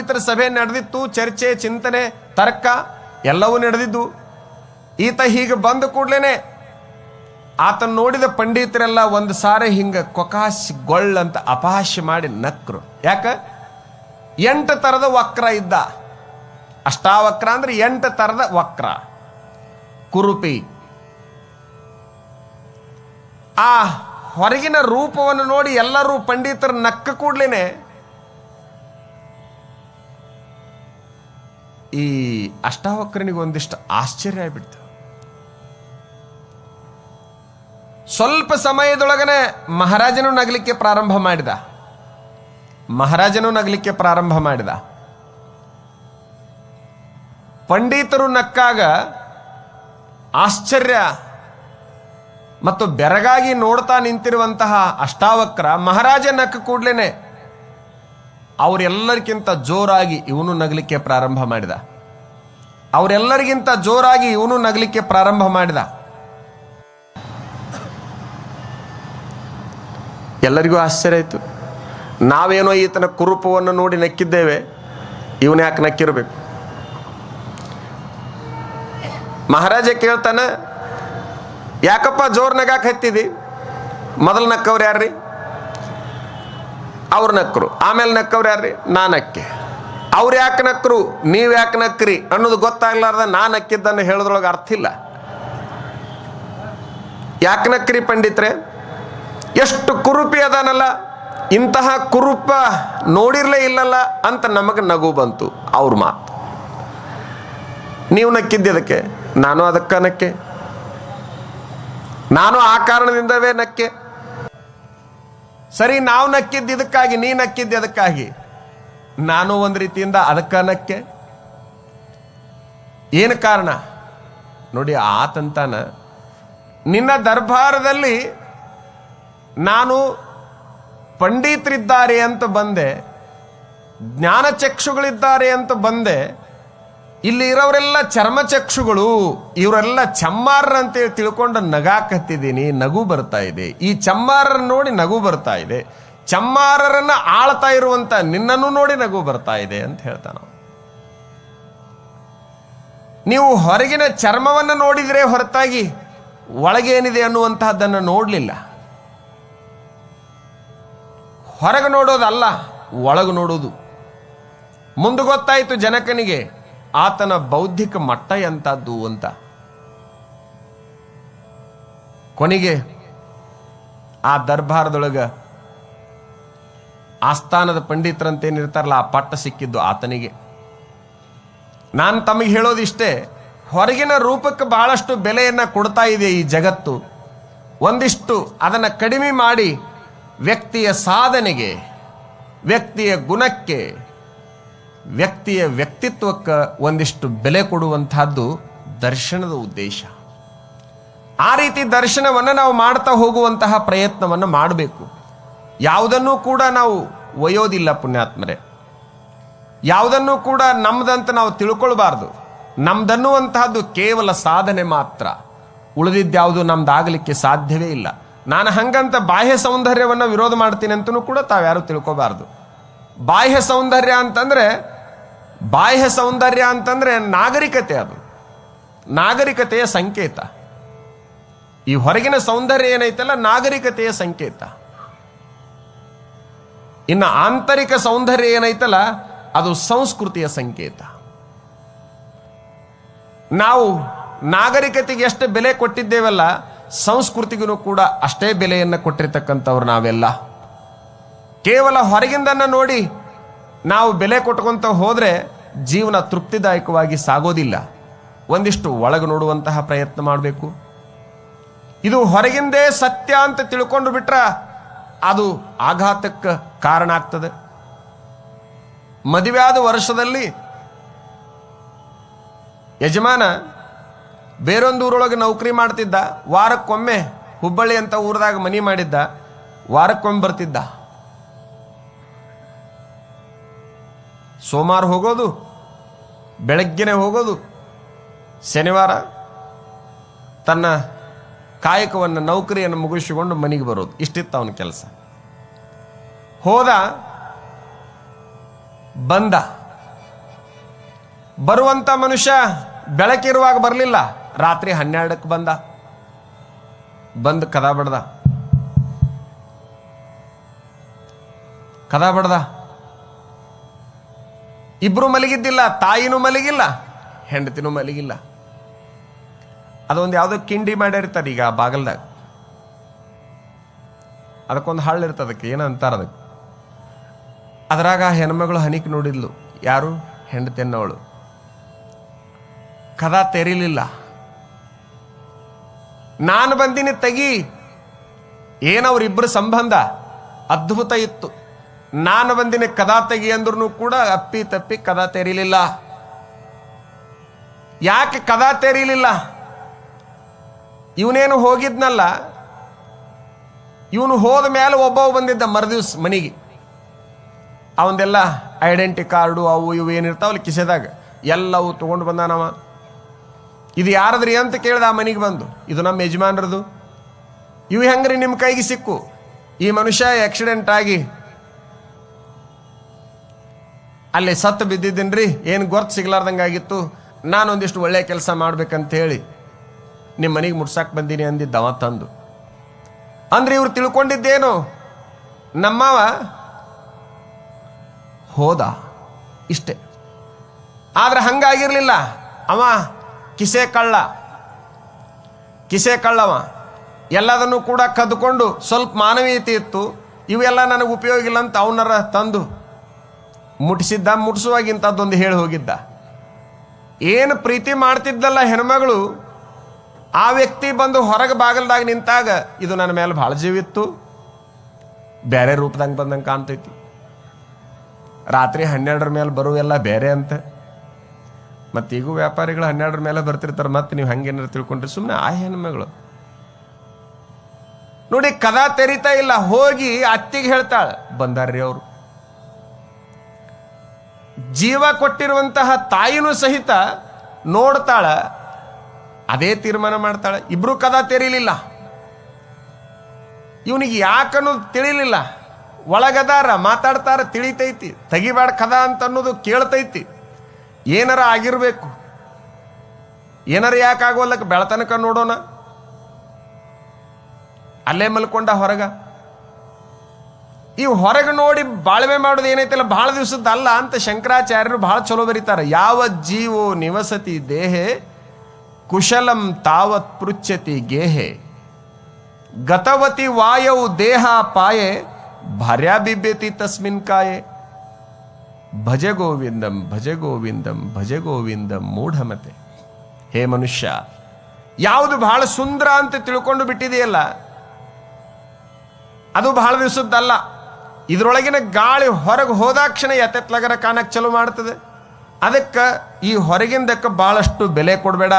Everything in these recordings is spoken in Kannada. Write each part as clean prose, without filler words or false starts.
ಪಂಡಿತರ ಸಭೆ ನಡೆದಿತ್ತು, ಚರ್ಚೆ, ಚಿಂತನೆ, ತರ್ಕ ಎಲ್ಲವೂ ನಡೆದಿದ್ದು. ಈತ ಹೀಗೆ ಬಂದ ಕೂಡ್ಲೇನೆ ಆತನ ನೋಡಿದ ಪಂಡಿತರೆಲ್ಲ ಒಂದು ಸಾರಿ ಹಿಂಗ ಕೊಕಾಶ್ ಗೊಳ್ಳಂತ ಅಪಹಾಸ್ಯ ಮಾಡಿ ನಕ್ರು. ಯಾಕ? 8 ತರದ ವಕ್ರ ಇದ್ದ. ಅಷ್ಟಾವಕ್ರ ಅಂದ್ರೆ 8 ತರದ ವಕ್ರ, ಕುರುಪಿ. ಆ ಹೊರಗಿನ ರೂಪವನ್ನು ನೋಡಿ ಎಲ್ಲರೂ ಪಂಡಿತರು ನಕ್ಕ ಕೂಡ್ಲೇನೆ ಈ ಅಷ್ಟಾವಕ್ರನಿಗೆ ಒಂದಿಷ್ಟು ಆಶ್ಚರ್ಯ ಆಗ್ಬಿಡ್ತು. ಸ್ವಲ್ಪ ಸಮಯದೊಳಗನೆ ಮಹಾರಾಜನು ನಗಲಿಕ್ಕೆ ಪ್ರಾರಂಭ ಮಾಡಿದ. ಪಂಡಿತರು ನಕ್ಕಾಗ ಆಶ್ಚರ್ಯ ಮತ್ತು ಬೆರಗಾಗಿ ನೋಡ್ತಾ ನಿಂತಿರುವಂತಹ ಅಷ್ಟಾವಕ್ರ ಮಹಾರಾಜ ನಕ್ಕ ಕೂಡ್ಲೇನೆ ಅವರೆಲ್ಲರಿಗಿಂತ ಜೋರಾಗಿ ಇವನು ನಗಲಿಕ್ಕೆ ಪ್ರಾರಂಭ ಮಾಡಿದ. ಎಲ್ಲರಿಗೂ ಆಶ್ಚರ್ಯ ಆಯಿತು. ನಾವೇನೋ ಈತನ ಕುರುಪವನ್ನು ನೋಡಿ ನಕ್ಕಿದ್ದೇವೆ, ಇವನು ಯಾಕೆ ನಕ್ಕಿರಬೇಕು? ಮಹಾರಾಜ ಕೇಳ್ತಾನೆ, ಯಾಕಪ್ಪ ಜೋರ್ ನಗಾಕ್ ಹತ್ತಿದಿ? ಮೊದಲು ನಕ್ಕವ್ರು ಯಾರ್ರಿ? ಅವ್ರು ನಕ್ಕರು. ಆಮೇಲೆ ನಕ್ಕವ್ರು ಯಾರ್ರಿ? ನಕ್ಕೆ. ಅವ್ರು ಯಾಕೆ ನಕ್ಕರು, ನೀವು ಯಾಕೆ ನಕ್ರಿ ಅನ್ನೋದು ಗೊತ್ತಾಗ್ಲಾರ್ದ ನಾನು ನಕ್ಕಿದ್ದನ್ನು ಹೇಳೋದ್ರೊಳಗೆ ಅರ್ಥ ಇಲ್ಲ. ಯಾಕೆ ನಕ್ರಿ ಪಂಡಿತ್ರೆ? ಎಷ್ಟು ಕುರುಪಿ ಅದಾನಲ್ಲ, ಇಂತಹ ಕುರುಪ ನೋಡಿರ್ಲೇ ಇಲ್ಲಲ್ಲ ಅಂತ ನಮಗೆ ನಗು ಬಂತು ಅವ್ರ ಮಾತು. ನೀವು ನಕ್ಕಿದ್ದಕ್ಕೆ, ನಾನು ಅದಕ್ಕೆ ನಕ್ಕೆ, ನಾನು ಆ ಕಾರಣದಿಂದವೇ ನಕ್ಕೆ. ಸರಿ, ನಾವು ನಕ್ಕಿದ್ದು ಇದಕ್ಕಾಗಿ, ನೀ ನಕ್ಕಿದ್ದು ಅದಕ್ಕಾಗಿ, ನಾನು ಒಂದು ರೀತಿಯಿಂದ ಅದಕ್ಕೆ ನಕ್ಕೆ. ಏನು ಕಾರಣ ನೋಡಿ? ಆತಂತಾನ, ನಿನ್ನ ದರ್ಬಾರದಲ್ಲಿ ನಾನು ಪಂಡಿತರಿದ್ದಾರೆ ಅಂತ ಬಂದೆ, ಜ್ಞಾನಚಕ್ಷುಗಳಿದ್ದಾರೆ ಅಂತ ಬಂದೆ. ಇಲ್ಲಿ ಇರೋರೆಲ್ಲ ಚರ್ಮಚಕ್ಷುಗಳು, ಇವರೆಲ್ಲ ಚಮ್ಮಾರರಂತೇಳಿ ತಿಳ್ಕೊಂಡು ನಗಾಕತ್ತಿದ್ದೀನಿ, ನಗು ಬರ್ತಾ ಇದೆ. ಈ ಚಮ್ಮಾರರನ್ನು ನೋಡಿ ನಗು ಬರ್ತಾ ಇದೆ, ಚಮ್ಮಾರರನ್ನ ಆಳ್ತಾ ಇರುವಂತ ನಿನ್ನನ್ನು ನೋಡಿ ನಗು ಬರ್ತಾ ಇದೆ ಅಂತ ಹೇಳ್ತಾನ. ನೀವು ಹೊರಗಿನ ಚರ್ಮವನ್ನು ನೋಡಿದ್ರೆ ಹೊರತಾಗಿ ಒಳಗೇನಿದೆ ಅನ್ನುವಂತಹದ್ದನ್ನು ನೋಡಲಿಲ್ಲ. ಹೊರಗೆ ನೋಡೋದಲ್ಲ, ಒಳಗೆ ನೋಡೋದು. ಮುಂದೆ ಗೊತ್ತಾಯಿತು ಜನಕನಿಗೆ ಆತನ ಬೌದ್ಧಿಕ ಮಟ್ಟ ಎಂತದ್ದು ಅಂತ. ಕೊನೆಗೆ ಆ ದರ್ಬಾರದೊಳಗ ಆಸ್ಥಾನದ ಪಂಡಿತರಂತೇನಿರ್ತಾರಲ್ಲ, ಆ ಪಟ್ಟ ಸಿಕ್ಕಿದ್ದು ಆತನಿಗೆ. ನಾನು ತಮಗೆ ಹೇಳೋದಿಷ್ಟೇ, ಹೊರಗಿನ ರೂಪಕ್ಕೆ ಬಹಳಷ್ಟು ಬೆಲೆಯನ್ನ ಕೊಡ್ತಾ ಇದೆ ಈ ಜಗತ್ತು. ಒಂದಿಷ್ಟು ಅದನ್ನು ಕಡಿಮೆ ಮಾಡಿ ವ್ಯಕ್ತಿಯ ಸಾಧನೆಗೆ, ವ್ಯಕ್ತಿಯ ಗುಣಕ್ಕೆ, ವ್ಯಕ್ತಿಯ ವ್ಯಕ್ತಿತ್ವಕ್ಕೆ ಒಂದಿಷ್ಟು ಬೆಲೆ ಕೊಡುವಂತಹದ್ದು ದರ್ಶನದ ಉದ್ದೇಶ. ಆ ರೀತಿ ದರ್ಶನವನ್ನು ನಾವು ಮಾಡ್ತಾ ಹೋಗುವಂತಹ ಪ್ರಯತ್ನವನ್ನು ಮಾಡಬೇಕು. ಯಾವುದನ್ನೂ ಕೂಡ ನಾವು ಒಯ್ಯೋದಿಲ್ಲ ಪುಣ್ಯಾತ್ಮರೇ, ಯಾವುದನ್ನೂ ಕೂಡ ನಮ್ದಂತ ನಾವು ತಿಳ್ಕೊಳ್ಬಾರ್ದು. ನಮ್ದನ್ನುವಂತಹದ್ದು ಕೇವಲ ಸಾಧನೆ ಮಾತ್ರ, ಉಳಿದಿದ್ಯಾವುದು ನಮ್ದಾಗಲಿಕ್ಕೆ ಸಾಧ್ಯವೇ ಇಲ್ಲ. ನಾನು ಹಂಗಂತ ಬಾಹ್ಯ ಸೌಂದರ್ಯವನ್ನು ವಿರೋಧ ಮಾಡ್ತೀನಿ ಅಂತನೂ ಕೂಡ ತಾವ್ಯಾರು ತಿಳ್ಕೊಬಾರ್ದು. ಬಾಹ್ಯ ಸೌಂದರ್ಯ ಅಂತಂದ್ರೆ ನಾಗರಿಕತೆ, ಅದು ನಾಗರಿಕತೆಯ ಸಂಕೇತ. ಈ ಹೊರಗಿನ ಸೌಂದರ್ಯ ಏನೈತಲ್ಲ, ನಾಗರಿಕತೆಯ ಸಂಕೇತ. ಇನ್ನು ಆಂತರಿಕ ಸೌಂದರ್ಯ ಏನೈತಲ್ಲ, ಅದು ಸಂಸ್ಕೃತಿಯ ಸಂಕೇತ. ನಾವು ನಾಗರಿಕತೆಗೆ ಎಷ್ಟು ಬೆಲೆ ಕೊಟ್ಟಿದ್ದೇವಲ್ಲ, ಸಂಸ್ಕೃತಿಗೂ ಕೂಡ ಅಷ್ಟೇ ಬೆಲೆಯನ್ನು ಕೊಟ್ಟಿರ್ತಕ್ಕಂಥವ್ರು ನಾವೆಲ್ಲ. ಕೇವಲ ಹೊರಗಿಂದನ್ನು ನೋಡಿ ನಾವು ಬೆಲೆ ಕೊಟ್ಕೊಂತ ಹೋದ್ರೆ ಜೀವನ ತೃಪ್ತಿದಾಯಕವಾಗಿ ಸಾಗೋದಿಲ್ಲ. ಒಂದಿಷ್ಟು ಒಳಗೆ ನೋಡುವಂತಹ ಪ್ರಯತ್ನ ಮಾಡಬೇಕು. ಇದು ಹೊರಗಿಂದೇ ಸತ್ಯ ಅಂತ ತಿಳ್ಕೊಂಡು ಬಿಟ್ರ ಅದು ಆಘಾತಕ್ಕೆ ಕಾರಣ ಆಗ್ತದೆ. ಮದುವೆಯಾದ ವರ್ಷದಲ್ಲಿ ಯಜಮಾನ ಬೇರೊಂದು ಊರೊಳಗೆ ನೌಕರಿ ಮಾಡ್ತಿದ್ದ. ವಾರಕ್ಕೊಮ್ಮೆ ಹುಬ್ಬಳ್ಳಿ ಅಂತ ಊರದಾಗ ಮನಿ ಮಾಡಿದ್ದ. ವಾರಕ್ಕೊಮ್ಮೆ ಬರ್ತಿದ್ದ. ಸೋಮವಾರ ಹೋಗೋದು, ಬೆಳಗ್ಗೆನೆ ಹೋಗೋದು, ಶನಿವಾರ ತನ್ನ ಕಾಯಕವನ್ನು, ನೌಕರಿಯನ್ನು ಮುಗಿಸಿಕೊಂಡು ಮನೆಗೆ ಬರೋದು. ಇಷ್ಟಿತ್ತು ಅವನ ಕೆಲಸ. ಹೋದ, ಬಂದ, ಬರುವಂತ ಮನುಷ್ಯ ಬೆಳಕಿರುವಾಗ ಬರಲಿಲ್ಲ, ರಾತ್ರಿ 12ಕ್ಕೆ ಬಂದು ಕದ ಬಡ್ದ. ಇಬ್ರು ಮಲಗಿದ್ದಿಲ್ಲ, ತಾಯಿನೂ ಮಲಗಿಲ್ಲ, ಹೆಂಡತಿನೂ ಮಲಗಿಲ್ಲ. ಅದೊಂದು ಯಾವುದೋ ಕಿಂಡಿ ಮಾಡಿರ್ತಾರೆ ಈಗ ಬಾಗಲ್ದಾಗ, ಅದಕ್ಕೊಂದು ಹಳ್ಳ ಇರ್ತದೆ, ಅದಕ್ಕೆ ಏನಂತಾರ ಅದಕ್ಕೆ. ಅದ್ರಾಗ ಹೆಣ್ಮಗಳು ಹನಿಕ್ ನೋಡಿದ್ಲು, ಯಾರು? ಹೆಂಡತಿಯನ್ನವಳು. ಕದ ತೆರಿಲಿಲ್ಲ. ನಾನು ಬಂದಿನಿ ತೆಗಿ. ಏನವ್ರಿಬ್ಬರು ಸಂಬಂಧ ಅದ್ಭುತ ಇತ್ತು. ನಾನು ಬಂದಿನಿ ಕದ ತೆಗಿ ಅಂದ್ರೂ ಕೂಡ ಅಪ್ಪಿ ತಪ್ಪಿ ಕದ ತೆರಿಲಿಲ್ಲ. ಯಾಕೆ ಕದ ತೆರಿಲಿಲ್ಲ? ಇವನೇನು ಹೋಗಿದ್ನಲ್ಲ, ಇವನು ಹೋದ ಮೇಲೆ ಒಬ್ಬವ ಬಂದಿದ್ದ ಮರುದಿವ್ಸ ಮನೆಗೆ. ಅವಂದೆಲ್ಲ ಐಡೆಂಟಿ ಕಾರ್ಡು ಅವು ಇವು ಏನಿರ್ತಾವಲ್ಲ ಕಿಸೆದಾಗ ಎಲ್ಲವೂ ತೊಗೊಂಡು ಬಂದಾನವ. ಇದು ಯಾರದ್ರಿ ಅಂತ ಕೇಳ್ದ ಆ ಮನೆಗೆ ಬಂದು. ಇದು ನಮ್ಮ ಯಜಮಾನ್ರದು. ಇವು ಹೆಂಗ್ರಿ ನಿಮ್ಮ ಕೈಗೆ ಸಿಕ್ಕು? ಈ ಮನುಷ್ಯ ಆಕ್ಸಿಡೆಂಟ್ ಆಗಿ ಅಲ್ಲಿ ಸತ್ತು ಬಿದ್ದಿದ್ದೀನ್ರಿ, ಏನು ಗೊತ್ತು ಸಿಗ್ಲಾರ್ದಂಗಾಗಿತ್ತು, ನಾನೊಂದಿಷ್ಟು ಒಳ್ಳೆ ಕೆಲಸ ಮಾಡ್ಬೇಕಂತ ಹೇಳಿ ನಿಮ್ಮ ಮನೆಗೆ ಮುಟ್ಸಕ್ಕೆ ಬಂದೀನಿ ಅಂದಿದ್ದವ ತಂದು. ಅಂದ್ರೆ ಇವ್ರು ತಿಳ್ಕೊಂಡಿದ್ದೇನು, ನಮ್ಮವ ಹೋದ ಇಷ್ಟೇ. ಆದ್ರೆ ಹಂಗಾಗಿರ್ಲಿಲ್ಲ. ಅವ ಕಿಸೆ ಕಳ್ಳವ, ಎಲ್ಲದನ್ನು ಕೂಡ ಕದ್ಕೊಂಡು ಸ್ವಲ್ಪ ಮಾನವೀಯತೆ ಇತ್ತು. ಇವೆಲ್ಲ ನನಗೆ ಉಪಯೋಗ ಇಲ್ಲ ಅಂತ ಅವನರ ತಂದು ಮುಟ್ಟಿಸಿದ್ದ. ಮುಟ್ಟಿಸುವಾಗ ಇಂಥದ್ದೊಂದು ಹೇಳಿ ಹೋಗಿದ್ದ. ಏನು ಪ್ರೀತಿ ಮಾಡ್ತಿದ್ದಲ್ಲ ಹೆಣ್ಮಗಳು, ಆ ವ್ಯಕ್ತಿ ಬಂದು ಹೊರಗೆ ಬಾಗಲ್ದಾಗ ನಿಂತಾಗ ಇದು ನನ್ನ ಮೇಲೆ ಭಾಳ ಜೀವಿತ್ತು, ಬೇರೆ ರೂಪದಂಗೆ ಬಂದಂಗೆ ಕಾಣ್ತೈತಿ. ರಾತ್ರಿ 12ರ ಮೇಲೆ ಬರುವೆಲ್ಲ ಬೇರೆ ಅಂತ. ಮತ್ತೀಗೂ ವ್ಯಾಪಾರಿಗಳು 12ರ ಮೇಲೆ ಬರ್ತಿರ್ತಾರೆ. ಮತ್ತೆ ನೀವು ಹಂಗೇನಾರು ತಿಳ್ಕೊಂಡ್ರಿ ಸುಮ್ಮನೆ ಆ ಹೆಣ್ಮಗಳು ನೋಡಿ ಕದ ತೆರಿತಾ ಇಲ್ಲ. ಹೋಗಿ ಅತ್ತಿಗೆ ಹೇಳ್ತಾಳೆ, ಬಂದಾರ್ರಿ ಅವರು. ಜೀವ ಕೊಟ್ಟಿರುವಂತಹ ತಾಯಿನೂ ಸಹಿತ ನೋಡ್ತಾಳ, ಅದೇ ತೀರ್ಮಾನ ಮಾಡ್ತಾಳೆ. ಇಬ್ರು ಕದ ತೆರೀಲಿಲ್ಲ. ಇವನಿಗೆ ಯಾಕನ್ನೋದು ತಿಳಿಲಿಲ್ಲ. ಒಳಗದಾರ ಮಾತಾಡ್ತಾರ, ತಿಳಿತೈತಿ. ತೆಗಿಬೇಡ ಕದ ಅಂತ ಅನ್ನೋದು ಕೇಳ್ತೈತಿ. ಏನಾರ ಆಗಿರ್ಬೇಕು. ಏನಾರ ಯಾಕಾಗೋಲ್ಲಕ್ಕೆ ಬೆಳತನಕ ನೋಡೋಣ. ಅಲ್ಲೇ ಮಲ್ಕೊಂಡ ಹೊರಗ. ಈ ಹೊರಗೆ ನೋಡಿ ಬಾಳ್ವೆ ಮಾಡೋದು ಏನೈತಲ್ಲ ಬಹಳ ದಿವಸದ್ದಲ್ಲ ಅಂತ ಶಂಕರಾಚಾರ್ಯರು ಬಹಳ ಚಲೋ ಬರೀತಾರೆ. ಯಾವ ಜೀವೋ ನಿವಸತಿ ದೇಹೆ ಕುಶಲಂ ತಾವತ್ ಪೃಚ್ಛತಿ ಗೇಹೆ ಗತವತಿ ವಾಯೌ ದೇಹ ಪಾಯೆ ಭಾರ್ಯಾ ಬಿಬ್ಯತಿ ತಸ್ಮಿನ್ ಕಾಯೆ ಭಜ ಗೋವಿಂದಂ ಭಜ ಗೋವಿಂದಂ ಭಜ ಗೋವಿಂದಂ ಮೂಢಮತೆ. ಹೇ ಮನುಷ್ಯ, ಯಾವುದು ಬಹಳ ಸುಂದರ ಅಂತ ತಿಳ್ಕೊಂಡು ಬಿಟ್ಟಿದೆಯಲ್ಲ ಅದು ಬಹಳ ದಿವಸದ್ದಲ್ಲ. ಇದರೊಳಗಿನ ಗಾಳಿ ಹೊರಗೆ ಹೋದಾಕ್ಷಣ ಎತ್ತೆತ್ಲಗರ ಕಾಣಕ್ಕೆ ಚಲೋ ಮಾಡ್ತದೆ. ಅದಕ್ಕೆ ಈ ಹೊರಗಿಂದಕ್ಕೆ ಬಹಳಷ್ಟು ಬೆಲೆ ಕೊಡಬೇಡ.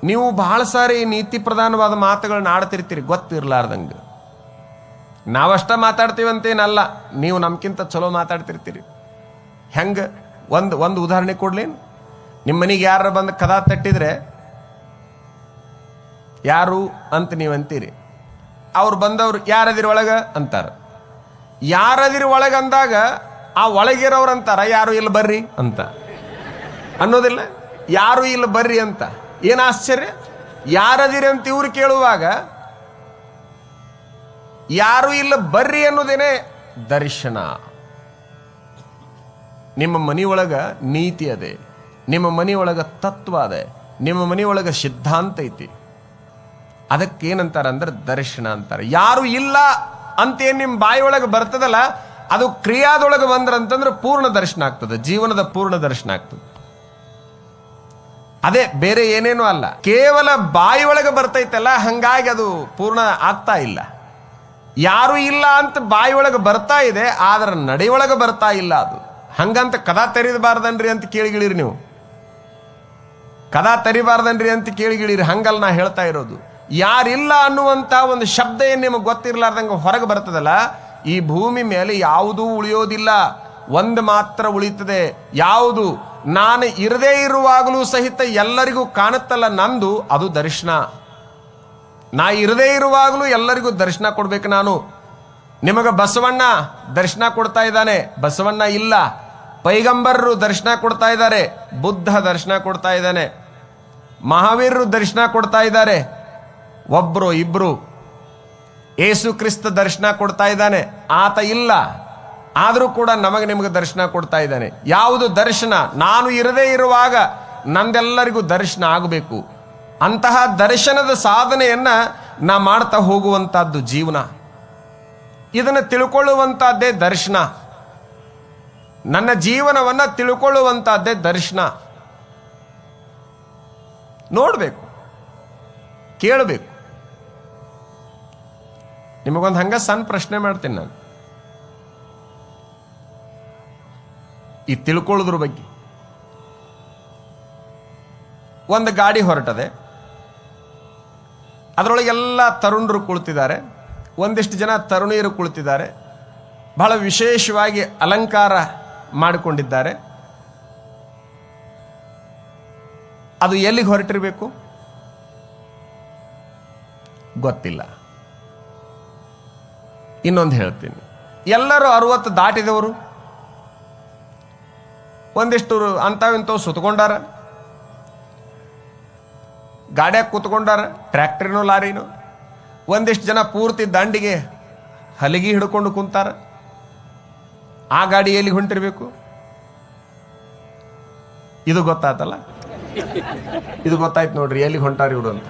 ನೀವು ಬಹಳ ಸಾರಿ ನೀತಿ ಪ್ರಧಾನವಾದ ಮಾತುಗಳನ್ನ ಆಡ್ತಿರ್ತೀರಿ ಗೊತ್ತಿರ್ಲಾರ್ದಂಗೆ. ನಾವಷ್ಟ ಮಾತಾಡ್ತೀವಂತೇನಲ್ಲ, ನೀವು ನಮ್ಗಿಂತ ಚಲೋ ಮಾತಾಡ್ತಿರ್ತೀರಿ. ಹೆಂಗೆ ಒಂದು ಉದಾಹರಣೆ ಕೊಡ್ಲೇನು? ನಿಮ್ಮ ಮನೆಗೆ ಯಾರು ಬಂದು ಕದ ತಟ್ಟಿದ್ರೆ ಯಾರು ಅಂತ ನೀವು ಅಂತೀರಿ. ಅವ್ರು ಬಂದವ್ರು ಯಾರದಿರಿ ಒಳಗ ಅಂತಾರ. ಯಾರದಿರಿ ಒಳಗ ಅಂದಾಗ ಆ ಒಳಗಿರೋರು ಅಂತಾರ ಯಾರು ಇಲ್ಲಿ ಬರ್ರಿ ಅಂತ ಅನ್ನೋದಿಲ್ಲ. ಯಾರು ಇಲ್ಲಿ ಬರ್ರಿ ಅಂತ. ಏನು ಆಶ್ಚರ್ಯ! ಯಾರದಿರಿ ಅಂತ ಇವ್ರು ಕೇಳುವಾಗ ಯಾರು ಇಲ್ಲ ಬರ್ರಿ ಅನ್ನೋದೇನೆ ದರ್ಶನ. ನಿಮ್ಮ ಮನೆಯೊಳಗ ನೀತಿ ಅದೇ, ನಿಮ್ಮ ಮನೆಯೊಳಗ ತತ್ವ ಅದೇ, ನಿಮ್ಮ ಮನೆಯೊಳಗ ಸಿದ್ಧಾಂತ ಐತಿ. ಅದಕ್ಕೇನಂತಾರೆ ಅಂದ್ರೆ ದರ್ಶನ ಅಂತಾರೆ. ಯಾರು ಇಲ್ಲ ಅಂತೇನು ನಿಮ್ಮ ಬಾಯಿಯೊಳಗೆ ಬರ್ತದಲ್ಲ ಅದು ಕ್ರಿಯಾದೊಳಗೆ ಬಂದ್ರಂತಂದ್ರೆ ಪೂರ್ಣ ದರ್ಶನ ಆಗ್ತದೆ, ಜೀವನದ ಪೂರ್ಣ ದರ್ಶನ ಆಗ್ತದೆ. ಅದೇ, ಬೇರೆ ಏನೇನೂ ಅಲ್ಲ. ಕೇವಲ ಬಾಯಿಯೊಳಗೆ ಬರ್ತೈತಲ್ಲ, ಹಂಗಾಗಿ ಅದು ಪೂರ್ಣ ಆಗ್ತಾ ಇಲ್ಲ. ಯಾರು ಇಲ್ಲ ಅಂತ ಬಾಯಿಯೊಳಗೆ ಬರ್ತಾ ಇದೆ, ಆದ್ರೆ ನಡೆಯೊಳಗೆ ಬರ್ತಾ ಇಲ್ಲ ಅದು. ಹಂಗಂತ ಕದ ತೆರಿಬಾರ್ದನ್ರಿ ಅಂತ ಕೇಳಿಗಿಳಿರಿ ನೀವು. ಕದ ತೆರಿಬಾರ್ದನ್ರಿ ಅಂತ ಕೇಳಿಗಿಳಿರಿ, ಹಂಗಲ್ಲ ನಾ ಹೇಳ್ತಾ ಇರೋದು. ಯಾರಿಲ್ಲ ಅನ್ನುವಂತ ಒಂದು ಶಬ್ದ ಏನು ನಿಮಗೆ ಗೊತ್ತಿರ್ಲಾರ್ದಂಗೆ ಹೊರಗೆ ಬರ್ತದಲ್ಲ, ಈ ಭೂಮಿ ಮೇಲೆ ಯಾವುದೂ ಉಳಿಯೋದಿಲ್ಲ, ಒಂದು ಮಾತ್ರ ಉಳಿತದೆ. ಯಾವುದು? ನಾನು ಇರದೇ ಇರುವಾಗಲೂ ಸಹಿತ ಎಲ್ಲರಿಗೂ ಕಾಣುತ್ತಲ್ಲ ನಂದು, ಅದು ದರ್ಶನ. ನಾ ಇರದೇ ಇರುವಾಗಲೂ ಎಲ್ಲರಿಗೂ ದರ್ಶನ ಕೊಡ್ಬೇಕು ನಾನು. ನಿಮಗೆ ಬಸವಣ್ಣ ದರ್ಶನ ಕೊಡ್ತಾ ಇದ್ದಾನೆ, ಬಸವಣ್ಣ ಇಲ್ಲ, ಪೈಗಂಬರರು ದರ್ಶನ ಕೊಡ್ತಾ ಇದ್ದಾರೆ, ಬುದ್ಧ ದರ್ಶನ ಕೊಡ್ತಾ ಇದ್ದಾನೆ, ಮಹಾವೀರರು ದರ್ಶನ ಕೊಡ್ತಾ ಇದ್ದಾರೆ, ಒಬ್ರು ಇಬ್ರು ಏಸು ಕ್ರಿಸ್ತ ದರ್ಶನ ಕೊಡ್ತಾ ಇದ್ದಾನೆ. ಆತ ಇಲ್ಲ, ಆದರೂ ಕೂಡ ನಿಮಗೆ ದರ್ಶನ ಕೊಡ್ತಾ ಇದ್ದಾನೆ. ಯಾವುದು ದರ್ಶನ? ನಾನು ಇರದೇ ಇರುವಾಗ ನಂದೆಲ್ಲರಿಗೂ ದರ್ಶನ ಆಗಬೇಕು. ಅಂತಹ ದರ್ಶನದ ಸಾಧನೆಯನ್ನ ನಾ ಮಾಡ್ತಾ ಹೋಗುವಂತಹದ್ದು ಜೀವನ. ಇದನ್ನು ತಿಳ್ಕೊಳ್ಳುವಂತಹದ್ದೇ ದರ್ಶನ. ನನ್ನ ಜೀವನವನ್ನ ತಿಳ್ಕೊಳ್ಳುವಂತಹದ್ದೇ ದರ್ಶನ. ನೋಡ್ಬೇಕು, ಕೇಳಬೇಕು. ನಿಮಗೊಂದು ಹಂಗ ಸಣ್ಣ ಪ್ರಶ್ನೆ ಮಾಡ್ತೀನಿ ನಾನು ಈ ತಿಳ್ಕೊಳ್ಳೋದ್ರ ಬಗ್ಗೆ. ಒಂದು ಗಾಡಿ ಹೊರಟದೆ, ಅದರೊಳಗೆಲ್ಲ ತರುಣರು ಕುಳಿತಿದ್ದಾರೆ, ಒಂದಿಷ್ಟು ಜನ ತರುಣಿಯರು ಕುಳಿತಿದ್ದಾರೆ, ಬಹಳ ವಿಶೇಷವಾಗಿ ಅಲಂಕಾರ ಮಾಡಿಕೊಂಡಿದ್ದಾರೆ. ಅದು ಎಲ್ಲಿಗೆ ಹೊರಟಿರಬೇಕು ಗೊತ್ತಿಲ್ಲ. ಇನ್ನೊಂದು ಹೇಳ್ತೀನಿ, ಎಲ್ಲರೂ 60 ದಾಟಿದವರು, ಒಂದಿಷ್ಟು ಅಂಥವಿಂಥವು ಸುತ್ತಕೊಂಡಾರ, ಗಾಡ್ಯಾಗ ಕೂತ್ಕೊಂಡಾರ, ಟ್ರ್ಯಾಕ್ಟರ್ನೋ ಲಾರಿನೋ. ಒಂದಿಷ್ಟು ಜನ ಪೂರ್ತಿ ದಂಡಿಗೆ ಹಲಗಿ ಹಿಡ್ಕೊಂಡು ಕುಂತಾರ. ಆ ಗಾಡಿ ಎಲ್ಲಿಗೆ ಹೊಂಟಿರ್ಬೇಕು? ಇದು ಗೊತ್ತಾತಲ್ಲ, ಇದು ಗೊತ್ತಾಯ್ತು ನೋಡ್ರಿ ಎಲ್ಲಿಗೆ ಹೊಂಟಾರ ಇವ್ರು ಅಂತ.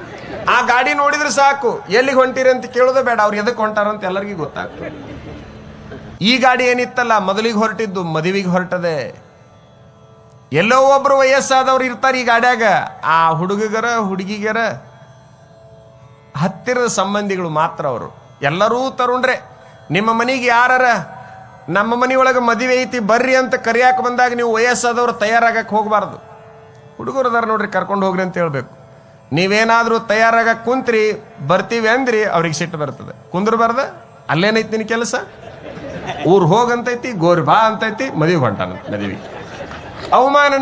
ಆ ಗಾಡಿ ನೋಡಿದ್ರೆ ಸಾಕು, ಎಲ್ಲಿಗೆ ಹೊಂಟಿರಿ ಅಂತ ಕೇಳೋದೇ ಬೇಡ, ಅವ್ರು ಎದಕ್ಕೆ ಹೊಂಟಾರ ಅಂತ ಎಲ್ಲರಿಗೂ ಗೊತ್ತಾಗ್ತದೆ. ಈ ಗಾಡಿ ಏನಿತ್ತಲ್ಲ, ಮೊದಲಿಗೆ ಹೊರಟಿದ್ದು ಮದುವೆಗೆ ಹೊರಟದೆ. ಎಲ್ಲೋ ಒಬ್ರು ವಯಸ್ಸಾದವ್ರು ಇರ್ತಾರೆ ಈ ಗಾಡ್ಯಾಗ, ಆ ಹುಡುಗರ ಹುಡುಗಿಗರ ಹತ್ತಿರದ ಸಂಬಂಧಿಗಳು ಮಾತ್ರ ಅವರು. ಎಲ್ಲರೂ ತರುಣ್ರೆ. ನಿಮ್ಮ ಮನೆಗೆ ಯಾರ ನಮ್ಮ ಮನೆಯೊಳಗೆ ಮದುವೆ ಐತಿ ಬರ್ರಿ ಅಂತ ಕರಿಯಾಕ ಬಂದಾಗ ನೀವು ವಯಸ್ಸಾದವ್ರು ತಯಾರಾಗಕ್ಕೆ ಹೋಗಬಾರ್ದು. ಹುಡುಗರು ಅದಾರ ನೋಡ್ರಿ, ಕರ್ಕೊಂಡು ಹೋಗ್ರಿ ಅಂತ ಹೇಳ್ಬೇಕು. ನೀವೇನಾದ್ರೂ ತಯಾರಾಗಕ್ಕೆ ಕುಂತ್ರಿ, ಬರ್ತೀವಿ ಅಂದ್ರಿ, ಅವ್ರಿಗೆ ಸಿಟ್ಟು ಬರ್ತದೆ. ಕುಂದ್ರಬಾರ್ದ, ಅಲ್ಲೇನೈತಿ ನಿನ್ನ ಕೆಲಸ? ಊರ್ ಹೋಗಂತೈತಿ, ಗೋರಿ ಬಾ ಅಂತೈತಿ, ಮದುವೆ ಹೊಂಟಾನ. ಮದುವೆ ಅವಮಾನ